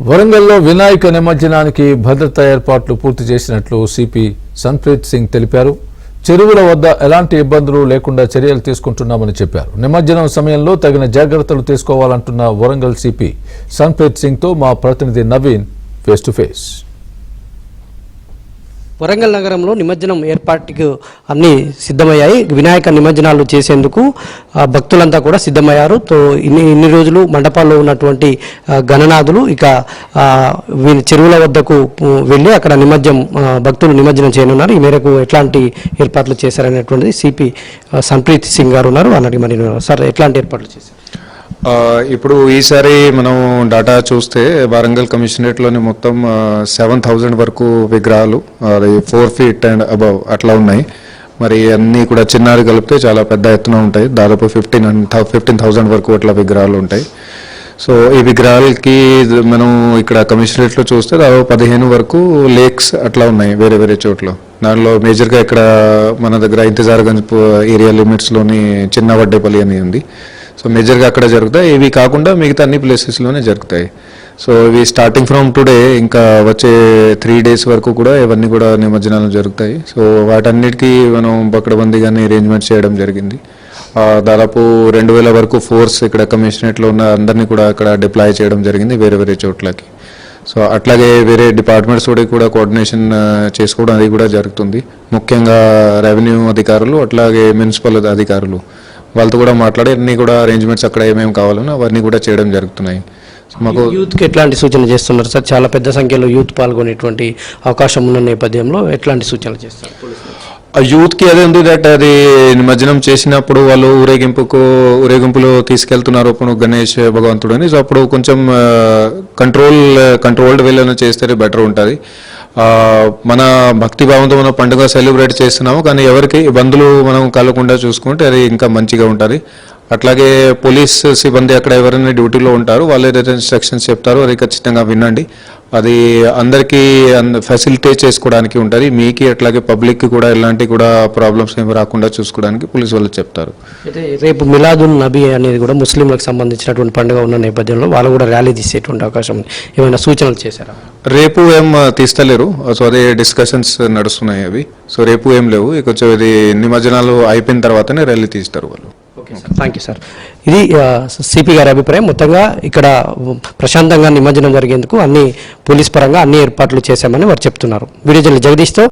వరంగల్లో వినాయక నిమజ్జనానికి భద్రతా ఏర్పాట్లు పూర్తి చేసినట్లు సిపి సన్ప్రీత్ సింగ్ తెలిపారు. చెరువుల వద్ద ఎలాంటి ఇబ్బందులు లేకుండా చర్యలు తీసుకుంటున్నామని చెప్పారు. నిమజ్జనం సమయంలో తగిన జాగ్రత్తలు తీసుకోవాలంటున్న వరంగల్ సిపి సన్ప్రీత్ సింగ్ తో మా ప్రతినిధి Naveen face to face. Warangal నగరంలో నిమజ్జనం ఏర్పాటుకు అన్ని సిద్ధమయ్యాయి. వినాయక నిమజ్జనాలు చేసేందుకు భక్తులంతా కూడా సిద్ధమయ్యారు. ఇన్ని రోజులు మండపాల్లో ఉన్నటువంటి గణనాథులు ఇక చెరువుల వద్దకు వెళ్ళి అక్కడ భక్తులు నిమజ్జనం చేయనున్నారు. ఈ మేరకు ఎట్లాంటి ఏర్పాట్లు చేశారనేటువంటిది సిపి సన్ప్రీత్ సింగ్ గారు ఉన్నారు. అన్నది మరి సార్ ఎట్లాంటి ఏర్పాట్లు చేశారు? ఇప్పుడు ఈసారి మనం డాటా చూస్తే వరంగల్ కమిషనరేట్లోని మొత్తం 7,000 వరకు విగ్రహాలు, అది 4 feet అండ్ అబవ్ అట్లా ఉన్నాయి. మరి అన్నీ కూడా చిన్నారి కలిపితే చాలా పెద్ద ఎత్తున ఉంటాయి. దాదాపు 15,000 వరకు అట్లా విగ్రహాలు ఉంటాయి. సో ఈ విగ్రహాలకి మనం ఇక్కడ కమిషనరేట్లో చూస్తే దాదాపు 15 వరకు లేక్స్ అట్లా ఉన్నాయి వేరే వేరే చోట్ల. దానిలో మేజర్గా ఇక్కడ మన దగ్గర ఇంతజార్గంజ్ ఏరియా లిమిట్స్లోని చిన్న వడ్డేపల్లి అని ఉంది. సో మేజర్గా అక్కడ జరుగుతాయి. ఇవి కాకుండా మిగతా అన్ని ప్లేసెస్లోనే జరుగుతాయి. సో ఇవి స్టార్టింగ్ ఫ్రమ్ టుడే ఇంకా వచ్చే 3 days వరకు కూడా ఇవన్నీ కూడా నిమజ్జనాలు జరుగుతాయి. సో వాటన్నిటికీ మనం పకడ్బందీగానే అరేంజ్మెంట్ చేయడం జరిగింది. దాదాపు 2,000 వరకు ఫోర్స్ ఇక్కడ కమిషనరేట్లో ఉన్న అందరినీ కూడా అక్కడ డిప్లాయ్ చేయడం జరిగింది వేరే వేరే చోట్లకి. సో అట్లాగే వేరే డిపార్ట్మెంట్స్ కూడా కోఆర్డినేషన్ చేసుకోవడం అది కూడా జరుగుతుంది. ముఖ్యంగా రెవెన్యూ అధికారులు అట్లాగే మున్సిపల్ అధికారులు వాళ్ళతో కూడా మాట్లాడి అన్ని కూడా అరేంజ్మెంట్స్ అక్కడ ఏమేమి కావాలనో అవన్నీ కూడా చేయడం జరుగుతున్నాయి. మాకు యూత్కి ఎట్లాంటి సూచనలు చేస్తున్నారు సార్? చాలా పెద్ద సంఖ్యలో యూత్ పాల్గొనేటువంటి అవకాశం ఉన్న నేపథ్యంలో ఎట్లాంటి సూచనలు చేస్తారు? యూత్కి అదే ఉంది దట్ అది నిమజ్జనం చేసినప్పుడు వాళ్ళు ఊరేగింపులో తీసుకెళ్తున్నారు ఇప్పుడు గణేష్ భగవంతుడు అని. సో అప్పుడు కొంచెం కంట్రోల్డ్ వేలో చేస్తే బెటర్ ఉంటుంది. మన భక్తిభావంతో మన పండుగ సెలబ్రేట్ చేస్తున్నాము, కానీ ఎవరికి ఇబ్బందులు మనం కలగకుండా చూసుకుంటే అది ఇంకా మంచిగా ఉంటుంది. అట్లాగే పోలీస్ సిబ్బంది అక్కడ ఎవరైనా డ్యూటీలో ఉంటారు, వాళ్ళు ఏదైతే ఇన్స్ట్రక్షన్స్ చెప్తారో అది ఖచ్చితంగా వినండి. అది అందరికీ ఫెసిలిటేట్ చేసుకోవడానికి ఉంటుంది. మీకు అట్లాగే పబ్లిక్కి కూడా ఎలాంటి కూడా ప్రాబ్లమ్స్ ఏమి రాకుండా చూసుకోవడానికి పోలీసు వాళ్ళు చెప్తారు. అయితే రేపు మిలాదున్ నబీ అనేది కూడా ముస్లింలకు సంబంధించినటువంటి పండుగ ఉన్న నేపథ్యంలో వాళ్ళు కూడా ర్యాలీ తీసేటువంటి అవకాశం ఏమైనా సూచనలు చేశారా? రేపు ఏం తీస్తలేరు. సో అదే డిస్కషన్స్ నడుస్తున్నాయి అవి. సో రేపు ఏం లేవు. ఇక ఇది నిమజ్జనాలు అయిపోయిన తర్వాతనే ర్యాలీ తీస్తారు వాళ్ళు. Thank you sir. ఇది సిపి గారి అభిప్రాయం. మొత్తంగా ఇక్కడ ప్రశాంతంగా నిమజ్జనం జరిగేందుకు పోలీస్ పరంగా అన్ని ఏర్పాట్లు చేశామని వారు చెప్తున్నారు. Video journalist జగదీష్తో